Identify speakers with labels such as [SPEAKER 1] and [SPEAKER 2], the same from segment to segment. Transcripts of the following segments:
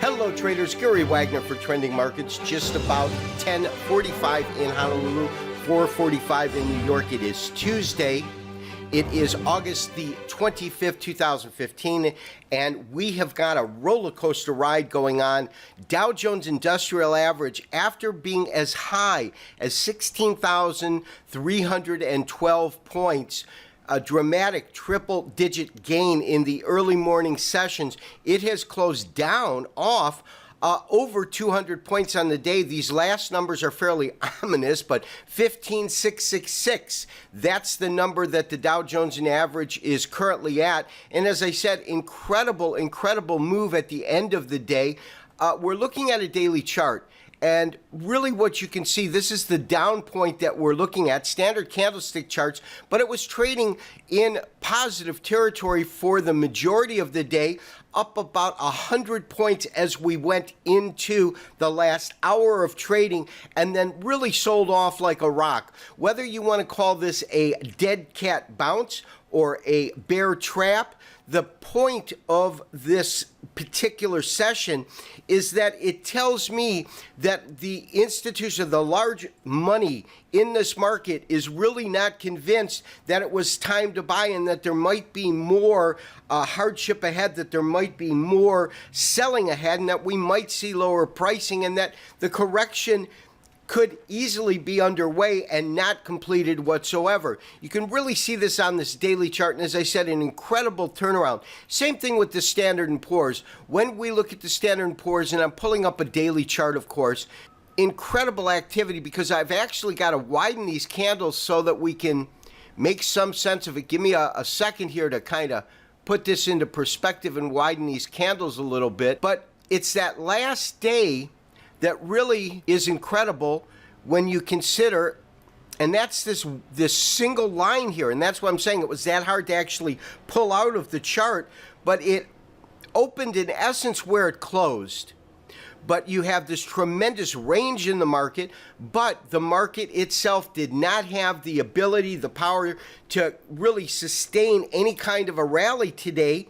[SPEAKER 1] Hello traders, Gary Wagner for Trending Markets. Just about 10:45 in Honolulu, 4:45 in New York. It is Tuesday. It is August the 25th, 2015, and we have got a roller coaster ride going on. Dow Jones Industrial Average, after being as high as 16,312 points, a dramatic triple-digit gain in the early morning sessions, it has closed down off over 200 points on the day. These last numbers are fairly ominous, but 15,666, that's the number that the Dow Jones Average is currently at. And as I said, incredible move at the end of the day. We're looking at a daily chart. And really what you can see, this is the down point that we're looking at, standard candlestick charts, but it was trading in positive territory for the majority of the day, up about 100 points as we went into the last hour of trading, and then really sold off like a rock. Whether you want to call this a dead cat bounce or a bear trap, the point of this particular session is that it tells me that the institution, the large money in this market, is really not convinced that it was time to buy and that there might be more hardship ahead, that there might be more selling ahead, and that we might see lower pricing, and that the correction could easily be underway and not completed whatsoever. You can really see this on this daily chart, and as I said, an incredible turnaround. Same thing with the Standard & Poor's. When we look at the Standard & Poor's, and I'm pulling up a daily chart, of course, incredible activity, because I've actually got to widen these candles so that we can make some sense of it. Give me a second here to kind of put this into perspective and widen these candles a little bit. But it's that last day that really is incredible when you consider, and that's this single line here, and that's what I'm saying. It was that hard to actually pull out of the chart, but it opened in essence where it closed. But you have this tremendous range in the market, but the market itself did not have the ability, the power to really sustain any kind of a rally today.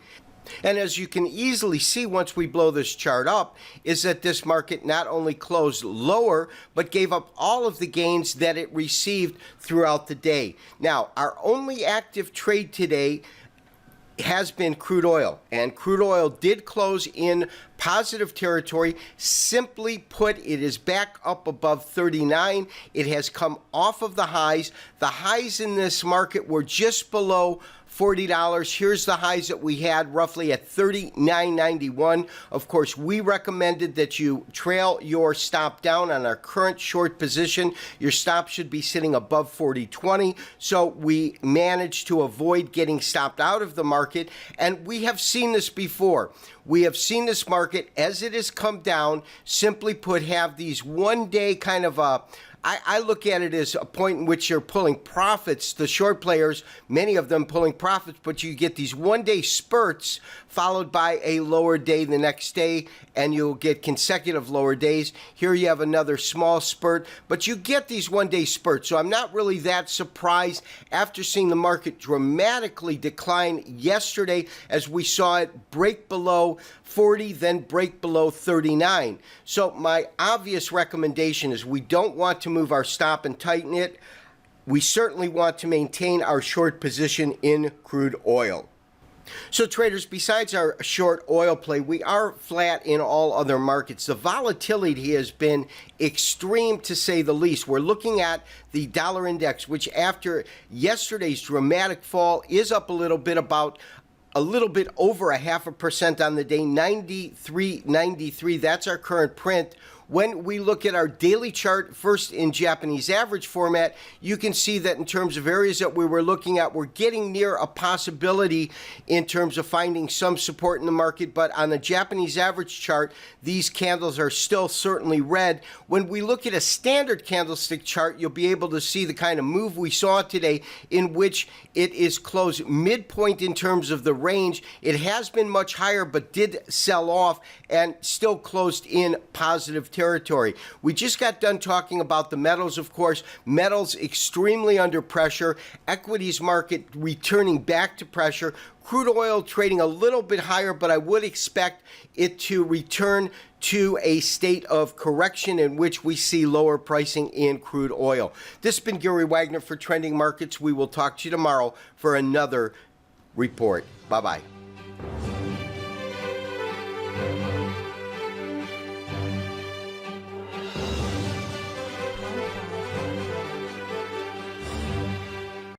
[SPEAKER 1] And as you can easily see once we blow this chart up, is that this market not only closed lower, but gave up all of the gains that it received throughout the day. Now, our only active trade today has been crude oil, and crude oil did close in positive territory. Simply put, it is back up above 39. It has come off of the highs. The highs in this market were just below $40. Here's the highs that we had, roughly at $39.91. Of course, we recommended that you trail your stop down on our current short position. Your stop should be sitting above 40.20. So we managed to avoid getting stopped out of the market. And we have seen this before. We have seen this market, as it has come down, simply put, have these one-day kind of I look at it as a point in which you're pulling profits, the short players, many of them pulling profits, but you get these one-day spurts followed by a lower day the next day, and you'll get consecutive lower days. Here you have another small spurt, but you get these one-day spurts. So I'm not really that surprised after seeing the market dramatically decline yesterday, as we saw it break below 40, then break below 39. So my obvious recommendation is we don't want to move our stop and tighten it. We certainly want to maintain our short position in crude oil. So traders, besides our short oil play, we are flat in all other markets. The volatility has been extreme, to say the least. We're looking at the dollar index, which after yesterday's dramatic fall is up a little bit, about a little bit over 0.5% on the day, 93.93. That's our current print. When we look at our daily chart, first in Japanese average format, you can see that in terms of areas that we were looking at, we're getting near a possibility in terms of finding some support in the market. But on the Japanese average chart, these candles are still certainly red. When we look at a standard candlestick chart, you'll be able to see the kind of move we saw today, in which it is closed midpoint in terms of the range. It has been much higher, but did sell off and still closed in positive territory. We just got done talking about the metals, of course. Metals extremely under pressure. Equities market returning back to pressure. Crude oil trading a little bit higher, but I would expect it to return to a state of correction in which we see lower pricing in crude oil. This has been Gary Wagner for Trending Markets. We will talk to you tomorrow for another report. Bye-bye.